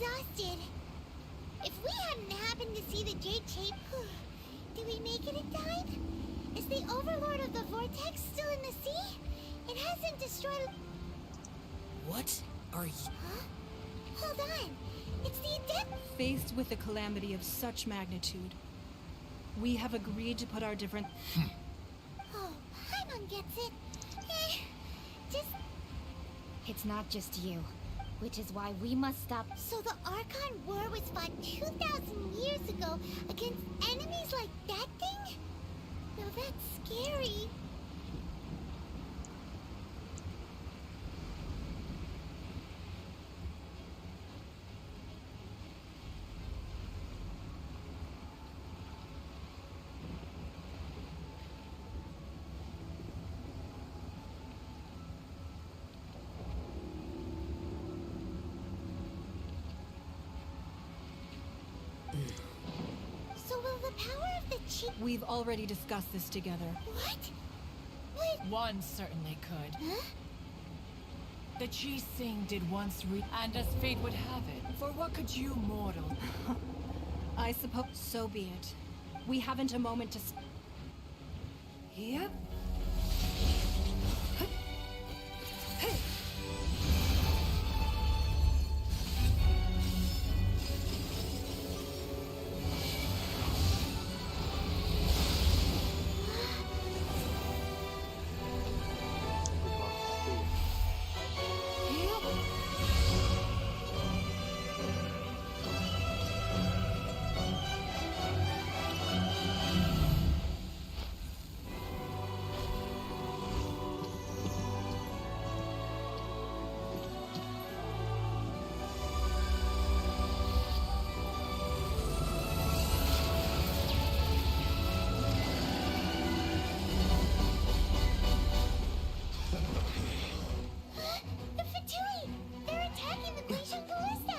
exhausted. If we hadn't happened to see the jade shape, did we make it in time? Is the Overlord of the Vortex still in the sea? It hasn't destroyed... What are you... Huh? Hold on. It's the Adept... Faced with a calamity of such magnitude, we have agreed to put our different... Oh, Paimon gets it. Just... It's not just you, which is why we must stop. So the Archon War was fought 2,000 years ago against enemies like that thing? Now that's scary. So will the power of the chi... We've already discussed this together. What? What? One certainly could. Huh? The Chi Sing did once and as fate would have it, for what could you mortal? I suppose so be it. We haven't a moment to... Yep. The Fatui! They're attacking the Glacial Ballista!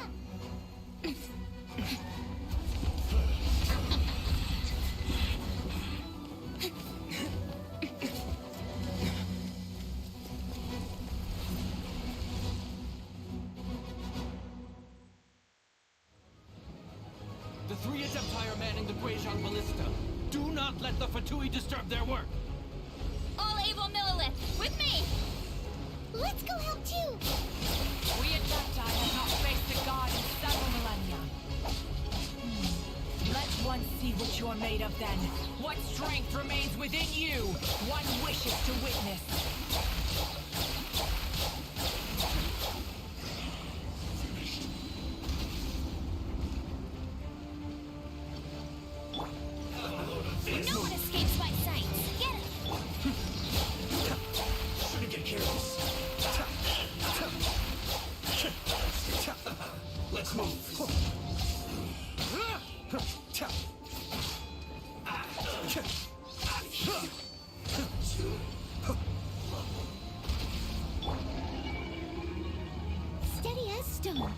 The three Adepti are manning the Guizhong Ballista. Do not let the Fatui disturb their work! All able Millilith, with me! Let's go help too! We Adepti have not faced a god in several millennia. Let one see what you're made of then. What strength remains within you? One wishes to witness. No one escapes my sights. Get him! Shouldn't get careless. Let's move. Steady as stone.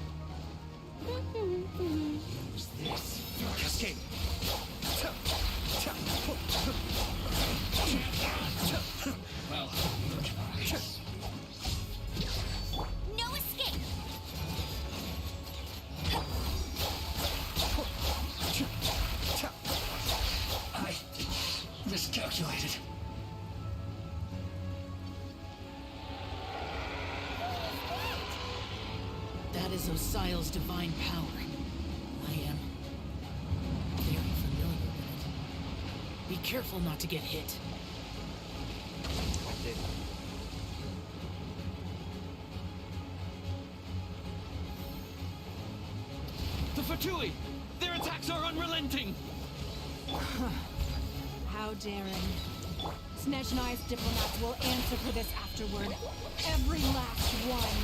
Who's this? Cascade. Well, No escape! I miscalculated. That is Osial's divine power. I am very familiar with it. Be careful not to get hit. The Fatui! Their attacks are unrelenting! How daring. Snezhnai's diplomats will answer for this afterward. Every last one.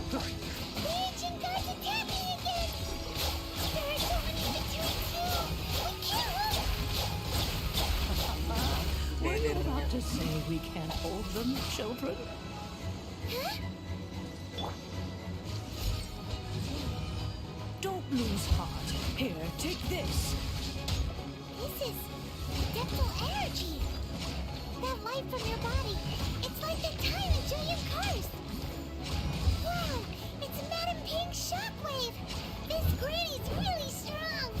The ancient god's attacking again! There are so many Fatui too! We can't help! Were you about to say we can't hold them, children? Huh? Don't lose heart. Here, take this. This is adeptal energy. That light from your body, it's like the time in Julian Cars. Wow, it's Madam Pink's shockwave. This Granny's really strong.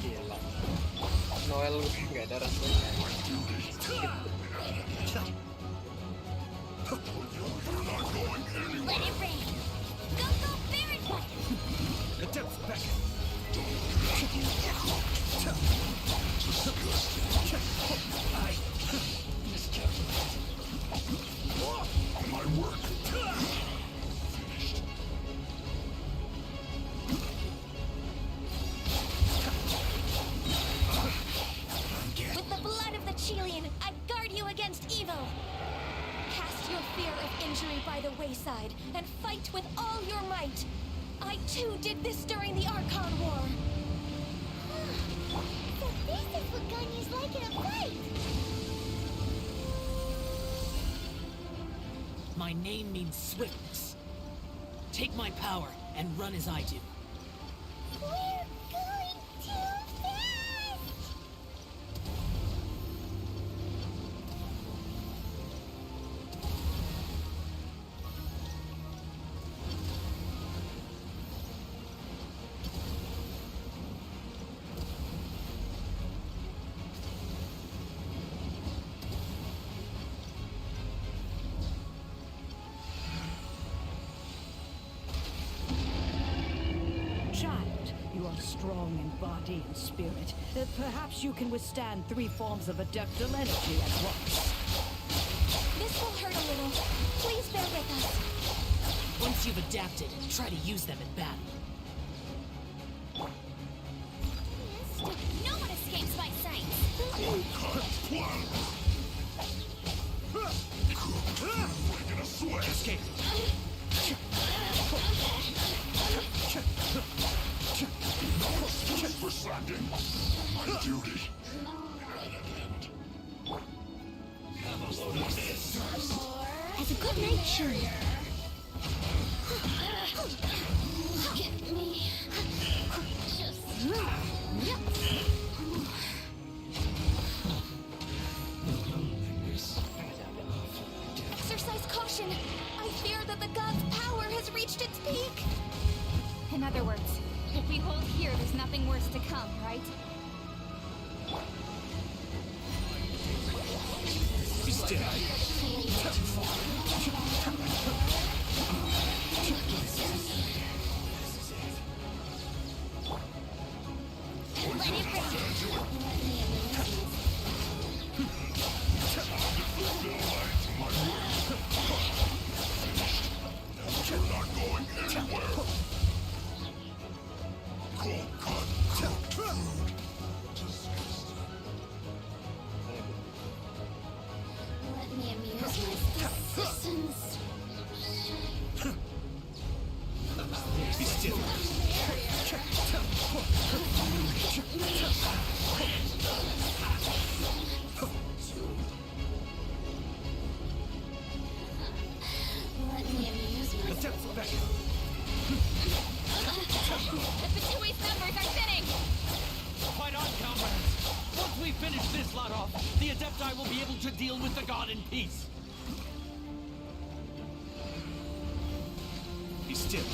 Gila. Noel nggak ada rasanya. Let it rain. Go, go, Baron One. Adept's back. I miscalculated. My work. With the blood of the Chilean, I guard you against evil. Cast your fear of injury by the wayside and fight with all your might. I too did this during the Archon War. So this is what Ganyu's like in a fight. My name means swiftness. Take my power and run as I do. We're going too fast. Child, you are strong in body and spirit. Perhaps you can withstand 3 forms of adeptal energy at once. This will hurt a little. Please bear with us. Once you've adapted, try to use them in battle. No one escapes my sight. Cascade. For slacking. My duty. Have a load of this. Has a good night, Shuri. Get me. Just. Exercise caution. I fear that the god's power has reached its peak. In other words, if we hold here, there's nothing worse to come, right? Be still. Let it rain. You're not going anywhere. Cold cut, cooked food. Disgusting. Let me amuse my citizens. Be still. Let me amuse my Adept's back. The Patui's numbers are thinning. Fight on, comrades! Once we finish this lot off, the Adepti will be able to deal with the god in peace. Be still.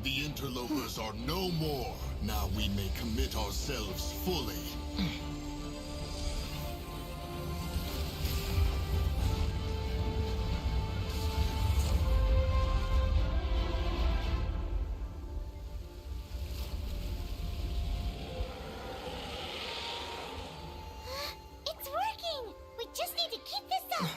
The interlopers are no more. Now we may commit ourselves fully. It's working! We just need to keep this up!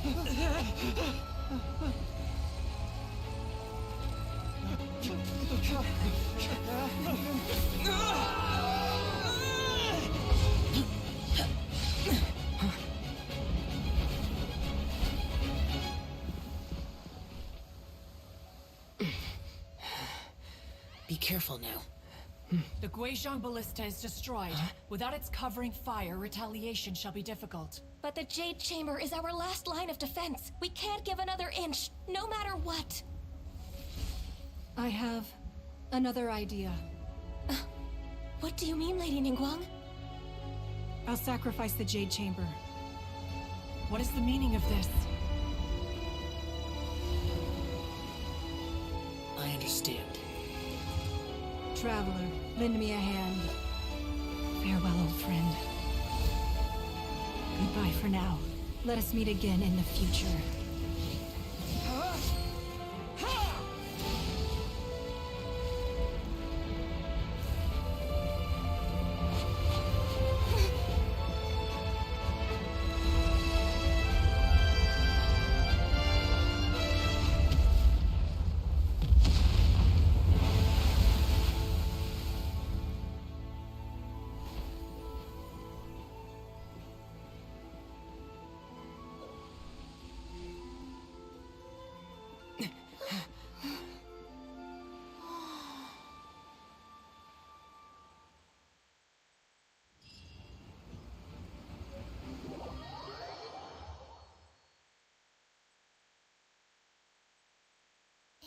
Be careful now. The Guizhong Ballista is destroyed. Without its covering fire, retaliation shall be difficult. But the Jade Chamber is our last line of defense. We can't give another inch, no matter what. I have another idea. What do you mean, Lady Ningguang? I'll sacrifice the Jade Chamber. What is the meaning of this? I understand. Traveler, lend me a hand. Farewell, old friend. Goodbye for now. Let us meet again in the future.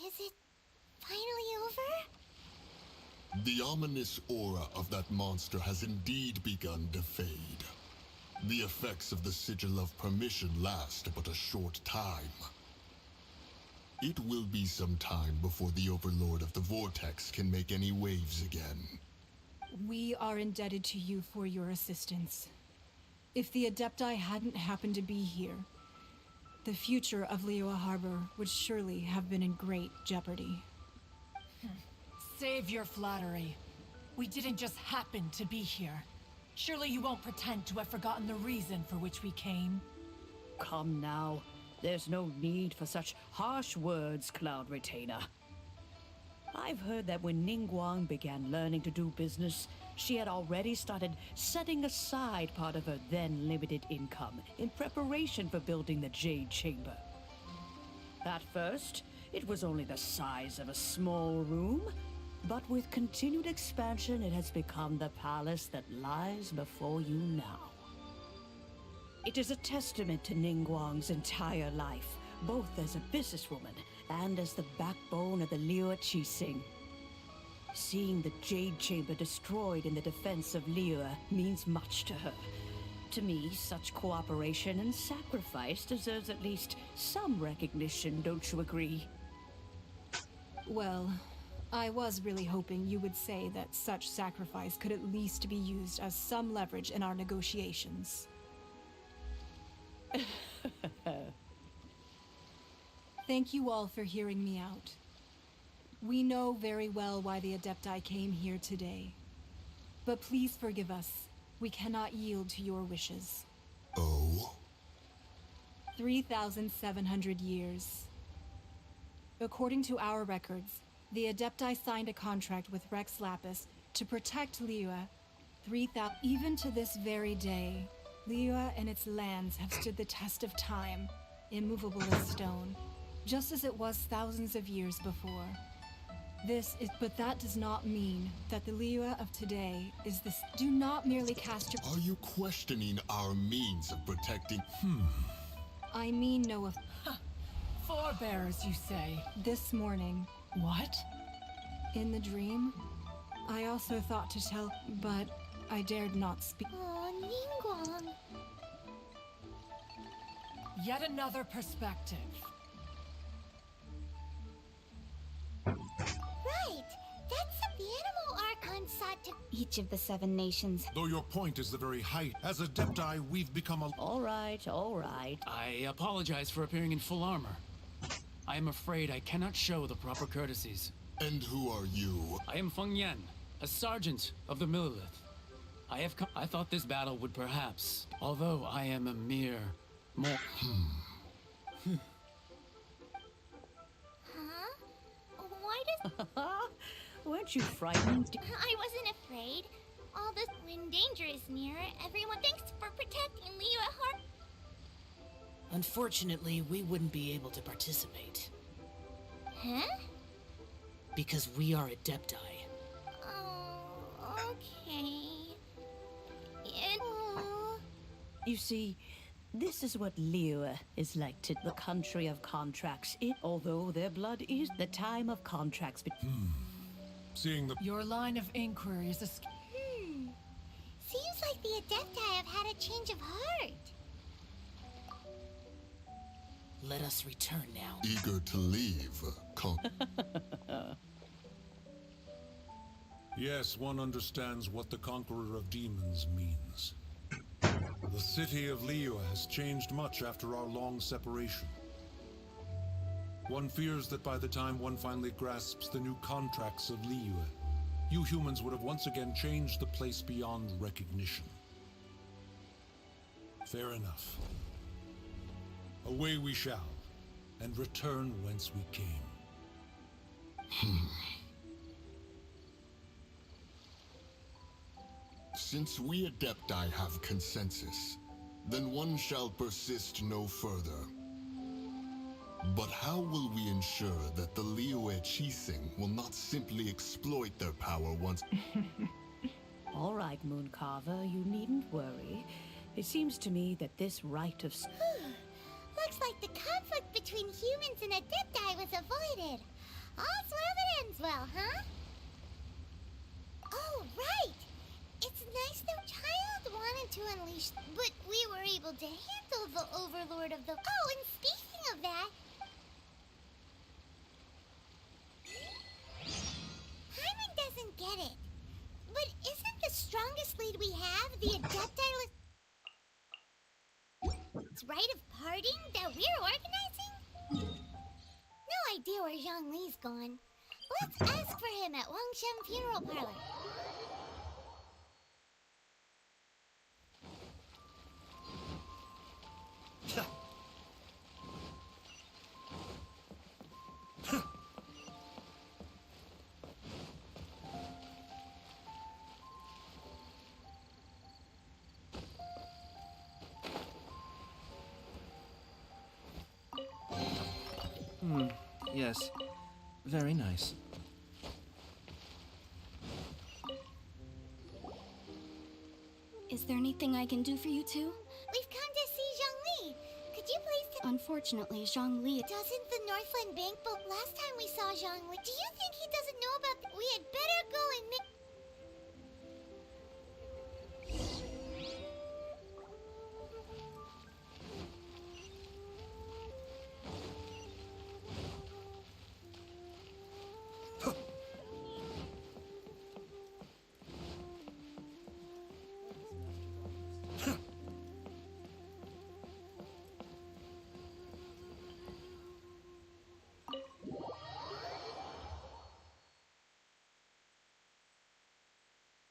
Is it finally over? The ominous aura of that monster has indeed begun to fade. The effects of the Sigil of Permission last but a short time. It will be some time before the Overlord of the Vortex can make any waves again. We are indebted to you for your assistance. If the Adepti hadn't happened to be here, the future of Liyue Harbor would surely have been in great jeopardy. Save your flattery. We didn't just happen to be here. Surely you won't pretend to have forgotten the reason for which we came. Come now. There's no need for such harsh words, Cloud Retainer. I've heard that when Ningguang began learning to do business, she had already started setting aside part of her then limited income in preparation for building the Jade Chamber. At first, it was only the size of a small room, but with continued expansion, it has become the palace that lies before you now. It is a testament to Ningguang's entire life, both as a businesswoman and as the backbone of the Liyue Qixing. Seeing the Jade Chamber destroyed in the defense of Liyue means much to her. To me, such cooperation and sacrifice deserves at least some recognition, don't you agree? Well, I was really hoping you would say that such sacrifice could at least be used as some leverage in our negotiations. Thank you all for hearing me out. We know very well why the Adepti came here today. But please forgive us. We cannot yield to your wishes. Oh? 3,700 years. According to our records, the Adepti signed a contract with Rex Lapis to protect Liyue. Even to this very day, Liyue and its lands have stood the test of time, immovable as stone, just as it was thousands of years before. But that does not mean that the Liyue of today is this. Do not merely cast your. Are you questioning our means of protecting? I mean no. Forebears, you say? This morning, What? in the dream, I also thought to tell, but I dared not speak. Oh, Ningguang. Yet another perspective. Right. That's the animal Archon sought to. Each of the 7 nations. Though your point is the very height, as Adepti, we've become a... All right, all right. I apologize for appearing in full armor. I am afraid I cannot show the proper courtesies. And who are you? I am Feng Yan, a sergeant of the Millilith. I thought this battle would perhaps, although I am a mere Huh? Why does... Weren't you frightened? I wasn't afraid. All this when danger is near, everyone thanks for protecting Liyue Har... Unfortunately, we wouldn't be able to participate. Huh? Because we are Adepti. Oh, okay. You see, this is what Liyue is like to the country of contracts. Although their blood is the time of contracts. Seeing the Your line of inquiry is a... Seems like the Adepti have had a change of heart. Let us return now. Eager to leave, Yes, one understands what the Conqueror of Demons means. The city of Liyue has changed much after our long separation. One fears that by the time one finally grasps the new contracts of Liyue, you humans would have once again changed the place beyond recognition. Fair enough. Away we shall, and return whence we came. Since we Adepti have consensus, then one shall persist no further. But how will we ensure that the Liyue Chising will not simply exploit their power once... All right, Mooncarver, you needn't worry. It seems to me that this rite of... Looks like the conflict between humans and Adepti was avoided. All's well that ends well, huh? Oh, right! It's nice the child wanted to unleash, but we were able to handle the overlord of the... Oh, and speaking of that... Hyman doesn't get it. But isn't the strongest lead we have the Adepti rite of parting that we're organizing? No idea where Zhongli's gone. Let's ask for him at Wangshen Funeral Parlor. Yes. Very nice. Is there anything I can do for you two? We've come to see Zhongli. Could you please... Unfortunately, Zhongli... Doesn't the Northland Bank book last time we saw Zhongli? Do you think he doesn't know about... We had better go and make...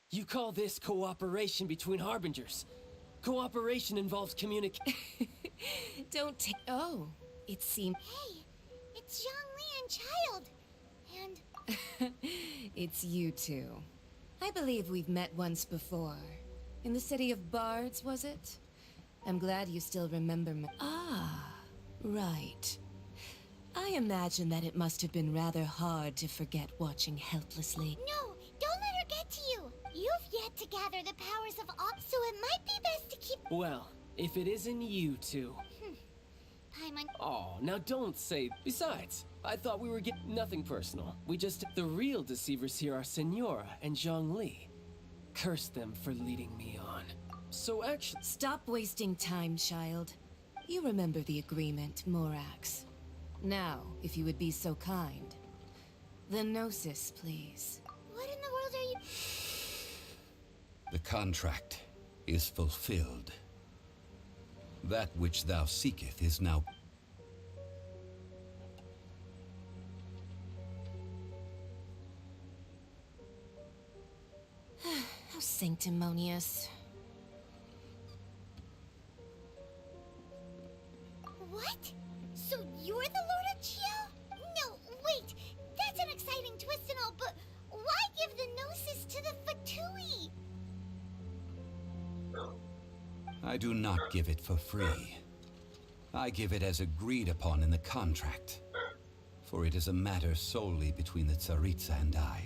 You call this cooperation between Harbingers? Cooperation involves Don't take... Oh, it seems... Hey, it's Zhongli and Child. And... It's you two. I believe we've met once before. In the city of Bards, was it? I'm glad you still remember me. Ah, right. I imagine that it must have been rather hard to forget watching helplessly. No, don't let her get to you. You've yet to gather the powers of Op, so it might be best to keep... Well, if it isn't you two... Paimon... Oh, now don't say... Besides, I thought we were getting nothing personal. We just... The real deceivers here are Senora and Zhongli. Curse them for leading me on. So actually... Stop wasting time, child. You remember the agreement, Morax. Now, if you would be so kind. The Gnosis, please. What in the world are you... The contract is fulfilled. That which thou seeketh is now... How sanctimonious. What? So I do not give it for free. I give it as agreed upon in the contract. For it is a matter solely between the Tsaritsa and I.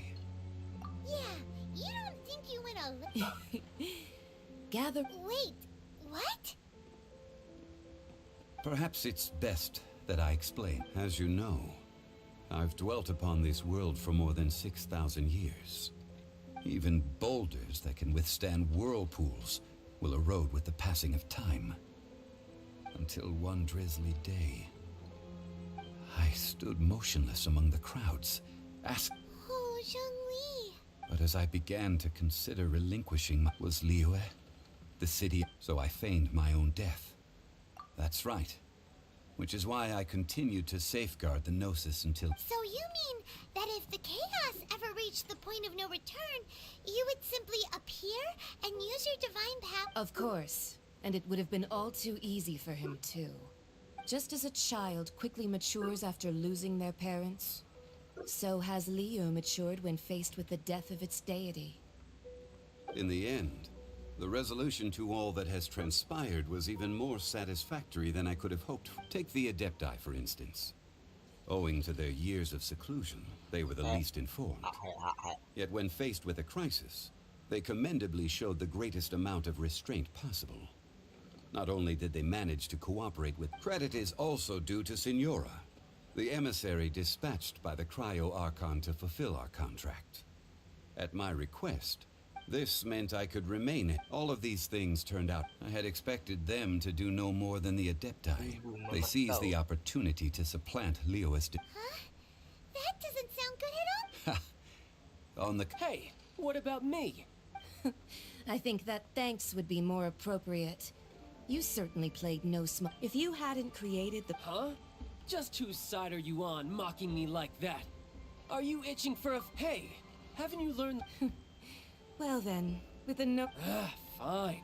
Yeah, you don't think you went a Gather. Wait, what? Perhaps it's best that I explain. As you know, I've dwelt upon this world for more than 6,000 years. Even boulders that can withstand whirlpools will erode with the passing of time. Until one drizzly day, I stood motionless among the crowds, asked. Oh, Zhongli. But as I began to consider relinquishing was Liyue, the city, so I feigned my own death. That's right. Which is why I continued to safeguard the Gnosis until... So you mean that if the chaos ever reached the point of no return, you would simply appear and use your divine power? Of course. And it would have been all too easy for him, too. Just as a child quickly matures after losing their parents, so has Liyue matured when faced with the death of its deity. In the end, the resolution to all that has transpired was even more satisfactory than I could have hoped for. Take the Adepti, for instance. Owing to their years of seclusion, they were the least informed. Yet when faced with a crisis, they commendably showed the greatest amount of restraint possible. Not only did they manage to cooperate with... Credit is also due to Signora, the emissary dispatched by the Cryo Archon to fulfill our contract. At my request, this meant I could remain. All of these things turned out. I had expected them to do no more than the Adepti. They seized the opportunity to supplant Liyue's... Huh? That doesn't sound good at all. On the... Hey, what about me? I think that thanks would be more appropriate. You certainly played no smart. If you hadn't created the... Huh? Just whose side are you on, mocking me like that? Are you itching for a... Hey, haven't you learned... Well then, with a no... Fine.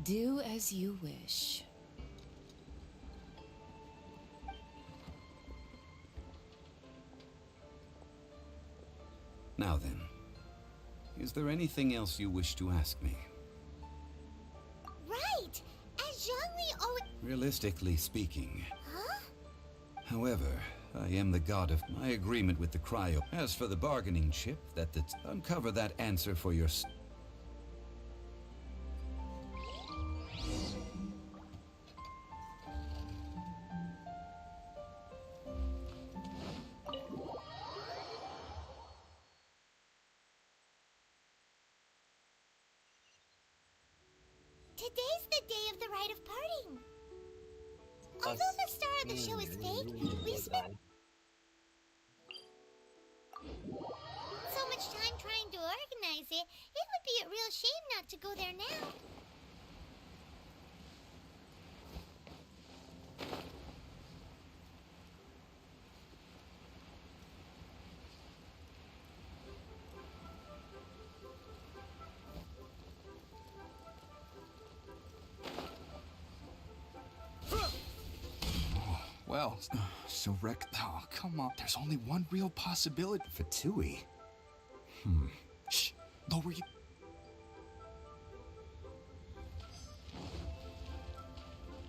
Do as you wish. Now then, is there anything else you wish to ask me? Right! As Zhongli always... Realistically speaking. Huh? However, I am the god of my agreement with the cryo. As for the bargaining chip, uncover that answer for your... Today's the day of the rite of parting. Although the star of the show is fake, we spent so much time trying to organize it, it would be a real shame not to go there now. Well, so Rex... Oh, come on. There's only one real possibility. Fatui. Shh. Lower you...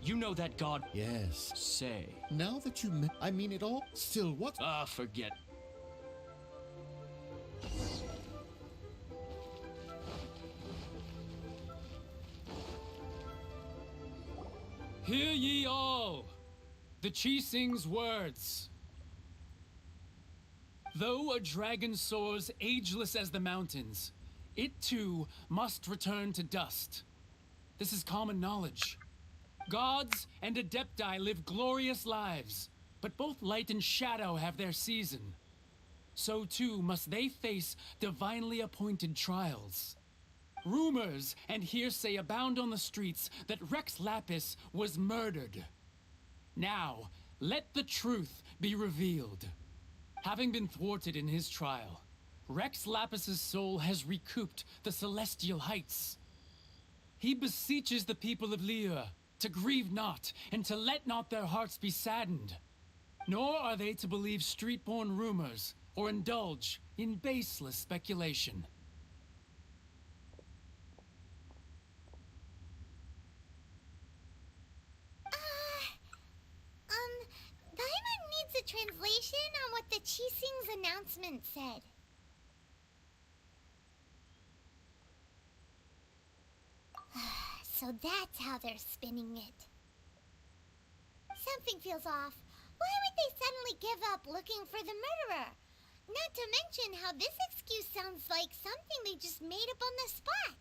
You know that god... Yes. Say. Now that you... I mean it all. Still, what? Ah, forget. Hear ye all! The Chi sings words. Though a dragon soars ageless as the mountains, it too must return to dust. This is common knowledge. Gods and Adepti live glorious lives, but both light and shadow have their season. So too must they face divinely appointed trials. Rumors and hearsay abound on the streets that Rex Lapis was murdered. Now, let the truth be revealed. Having been thwarted in his trial, Rex Lapis's soul has recouped the celestial heights. He beseeches the people of Liyue to grieve not and to let not their hearts be saddened. Nor are they to believe street-born rumors or indulge in baseless speculation. translation on what the Qixing's announcement said. So that's how they're spinning it. Something feels off. Why would they suddenly give up looking for the murderer? Not to mention how this excuse sounds like something they just made up on the spot.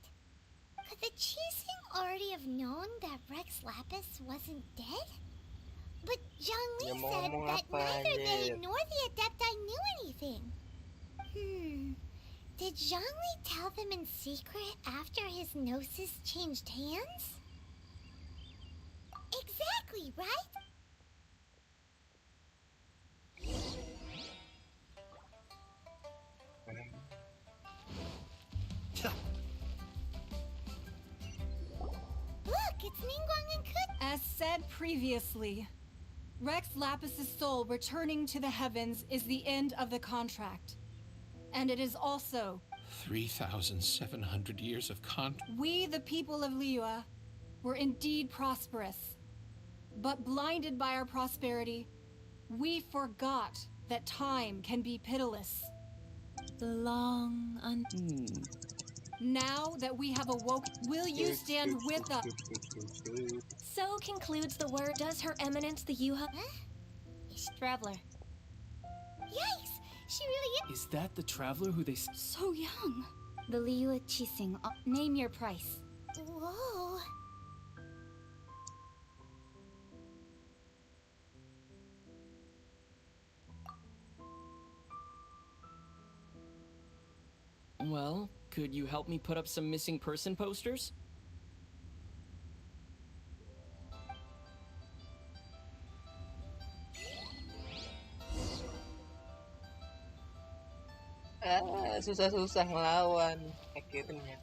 Could the Qixing already have known that Rex Lapis wasn't dead? But Zhongli said that neither they nor the Adepti knew anything. Did Zhongli tell them in secret after his gnosis changed hands? Exactly, right? Look, it's Ningguang and Kut. As said previously, Rex Lapis's soul returning to the heavens is the end of the contract. And it is also 3,700 years of we, the people of Liyue, were indeed prosperous. But blinded by our prosperity, we forgot that time can be pitiless. Now that we have awoke, will you stand with us? So concludes the word. Does Her Eminence the Yuha? He's Traveler. Yikes! She really Is that the traveler who they... so young. The Liyue Qixing. Name your price. Whoa. Well, could you help me put up some missing person posters? Susah-susah ngelawan akhirnya.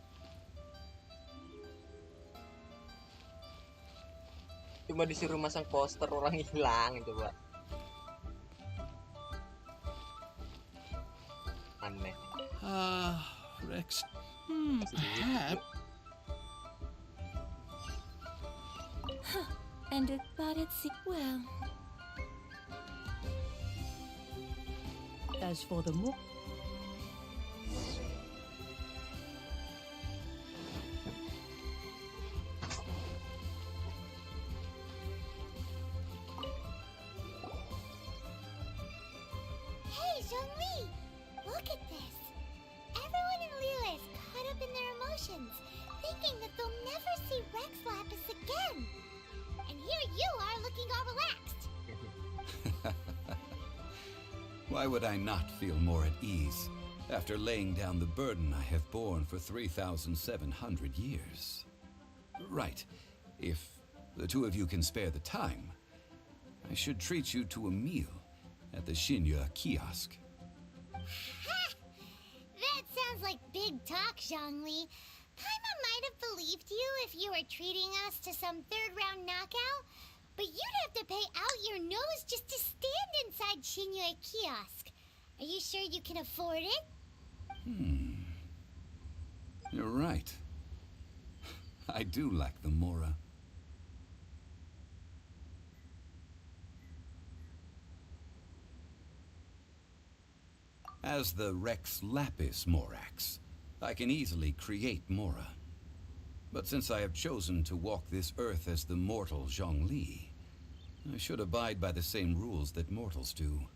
Cuma disuruh masang poster orang hilang coba. Aneh. Rex. Perhaps. But it's well. As for the Hey, Zhongli! Look at this. Everyone in Liyue is caught up in their emotions, thinking that they'll never see Rex Lapis again. And here you are looking all relaxed. Why would I not feel more at ease after laying down the burden I have borne for 3,700 years? Right. If the two of you can spare the time, I should treat you to a meal at the Xinyue kiosk. Ha! That sounds like big talk, Zhongli. Paimon might have believed you if you were treating us to some third-round knockout, but you'd have to pay out your nose just to stand inside Xinyue kiosk. Are you sure you can afford it? You're right. I do lack the Mora. As the Rex Lapis Morax, I can easily create Mora. But since I have chosen to walk this earth as the mortal Zhongli, I should abide by the same rules that mortals do.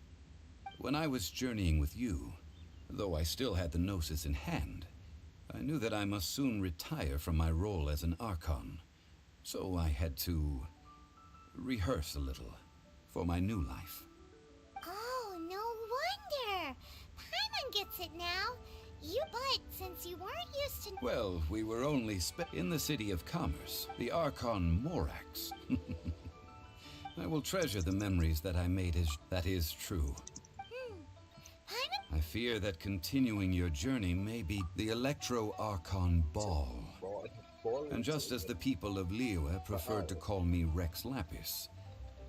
When I was journeying with you, though I still had the Gnosis in hand, I knew that I must soon retire from my role as an Archon. So I had to rehearse a little for my new life. Oh, no wonder. Paimon gets it now. But since you weren't used to... Well, we were only in the city of commerce, the Archon Morax. I will treasure the memories that I made that is true. Paimon? I fear that continuing your journey may be the Electro-Archon Ball. And just as the people of Liyue preferred to call me Rex Lapis,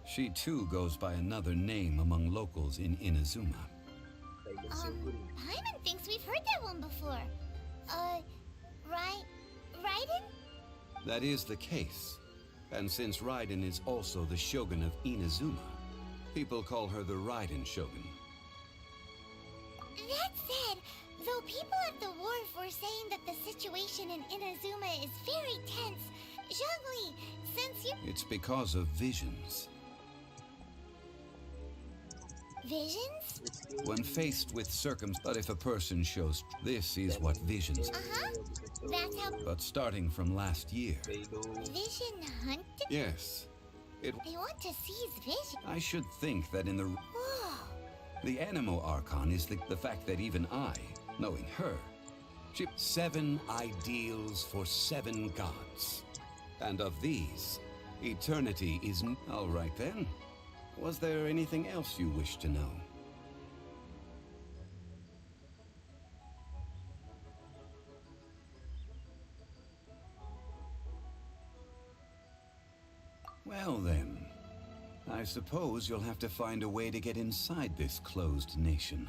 she too goes by another name among locals in Inazuma. Paimon thinks we've heard that one before. Raiden? That is the case. And since Raiden is also the Shogun of Inazuma, People call her the Raiden Shogun. That said, though people at the wharf were saying that the situation in Inazuma is very tense, Zhongli, since you... It's because of visions. Visions? When faced with but if a person shows... This is what visions... Uh-huh. That's how... But starting from last year... Vision hunted? Yes. They want to seize vision. I should think that in the... Whoa. The Animo Archon is the fact that even I, knowing her... 7 ideals for 7 gods. And of these, eternity is... All right then. Was there anything else you wish to know? Well then, I suppose you'll have to find a way to get inside this closed nation.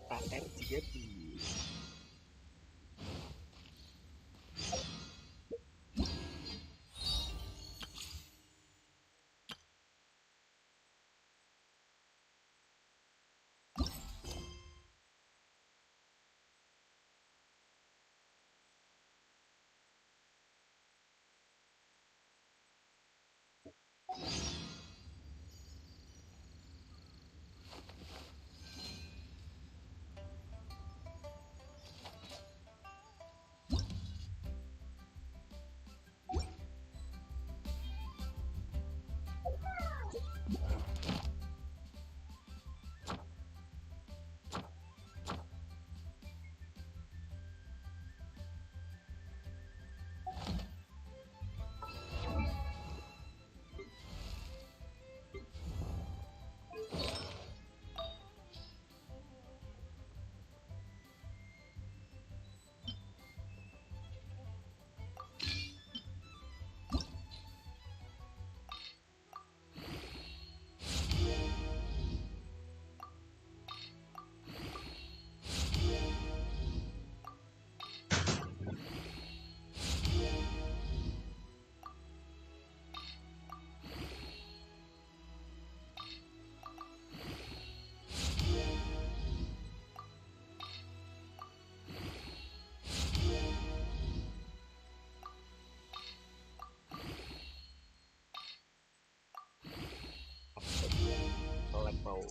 Paten jadi. Solek mau.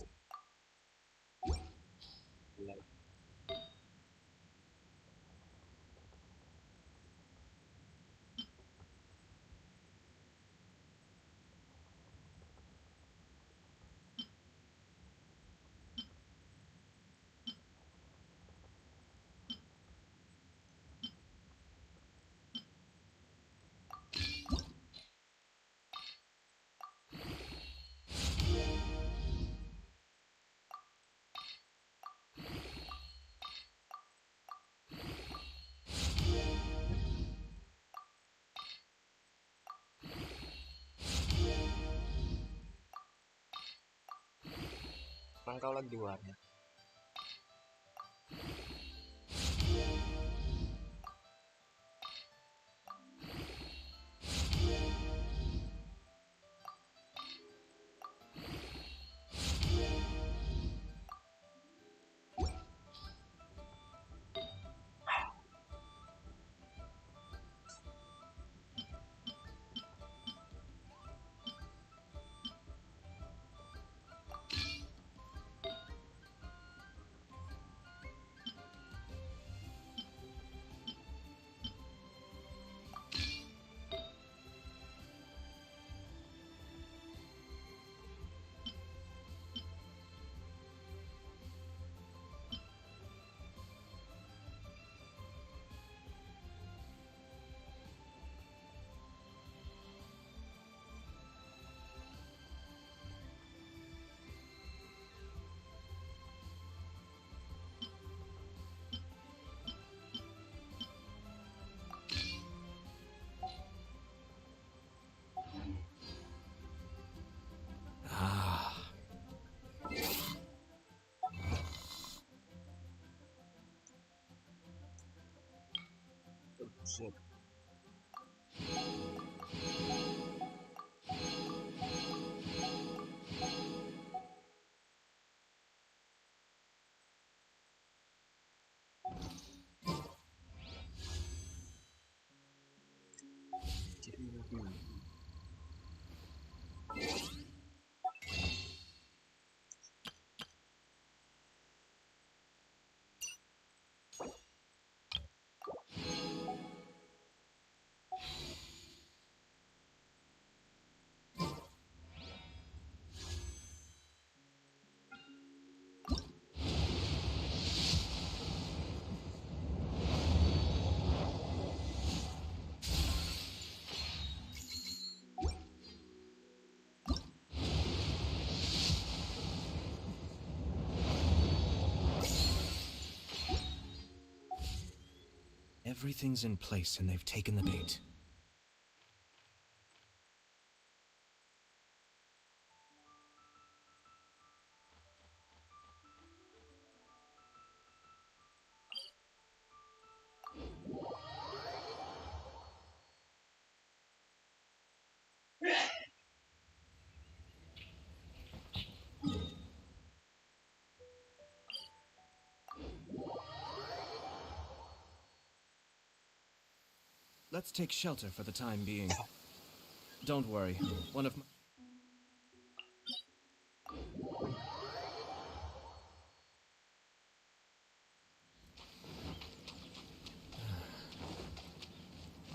Emang kau lagi warna? Shit. Everything's in place and they've taken the bait. Let's take shelter for the time being. Don't worry, one of my...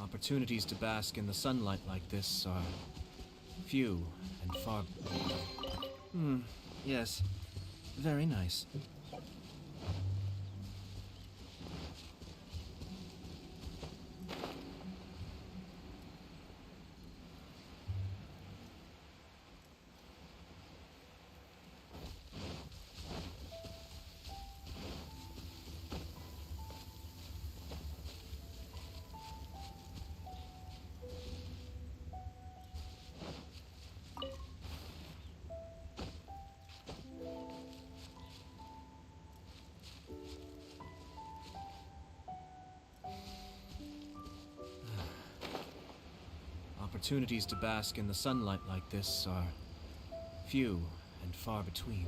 Opportunities to bask in the sunlight like this are few and far... Yes. Very nice. Opportunities to bask in the sunlight like this are few and far between.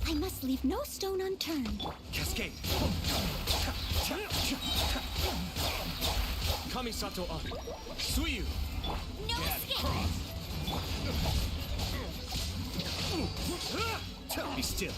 I must leave no stone unturned. Cascade! Kamisato Ari! Suyu! No escape! Be still!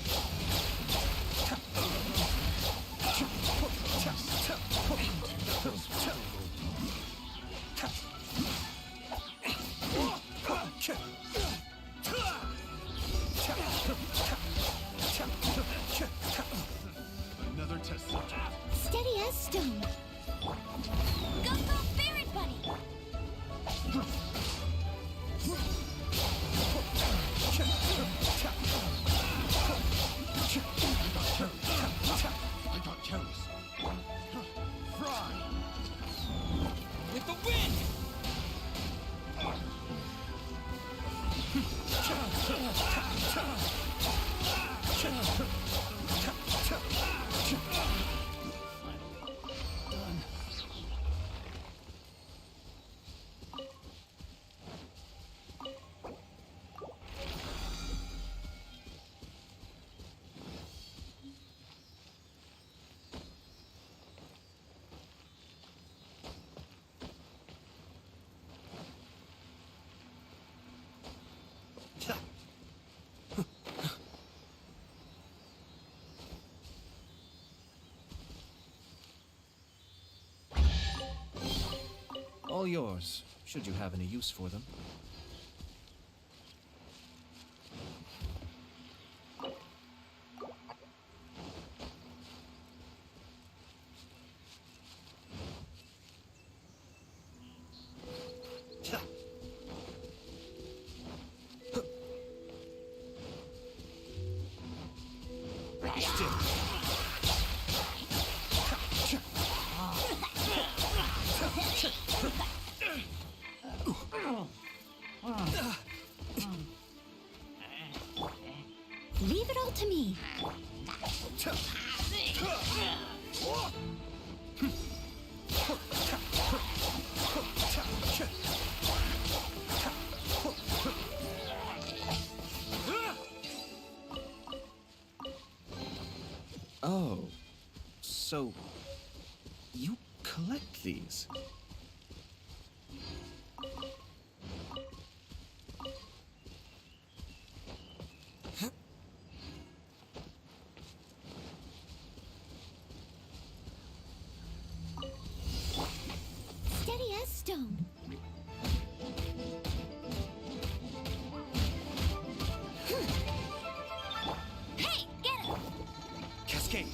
Another test subject. Steady as stone. Go, go, Barret Bunny! I got careless. Fry! With the wind! All yours, should you have any use for them. So, you collect these? Steady as stone. Hey, get it! Cascade!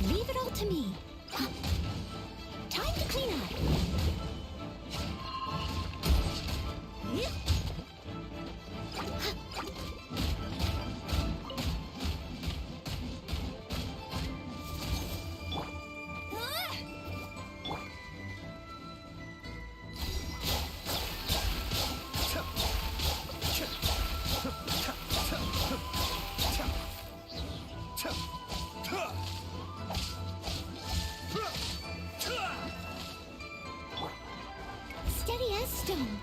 Leave it all to me. Huh. Time to clean up. Yeah. Steady as stone.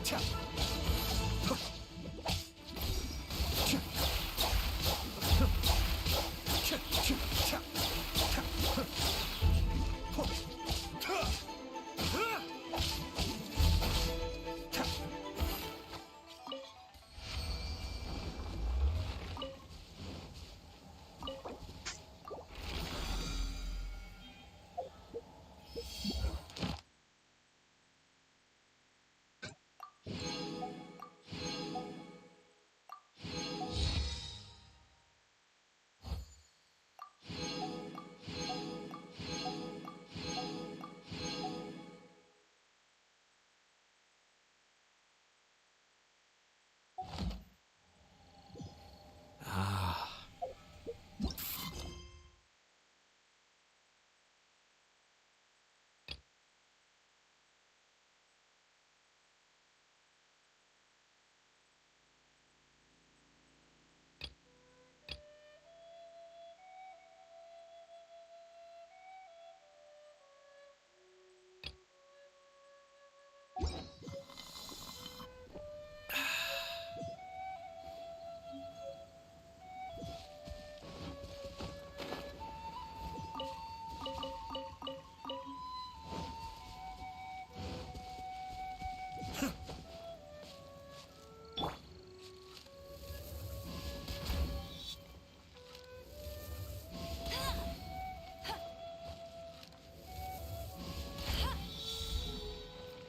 Cha!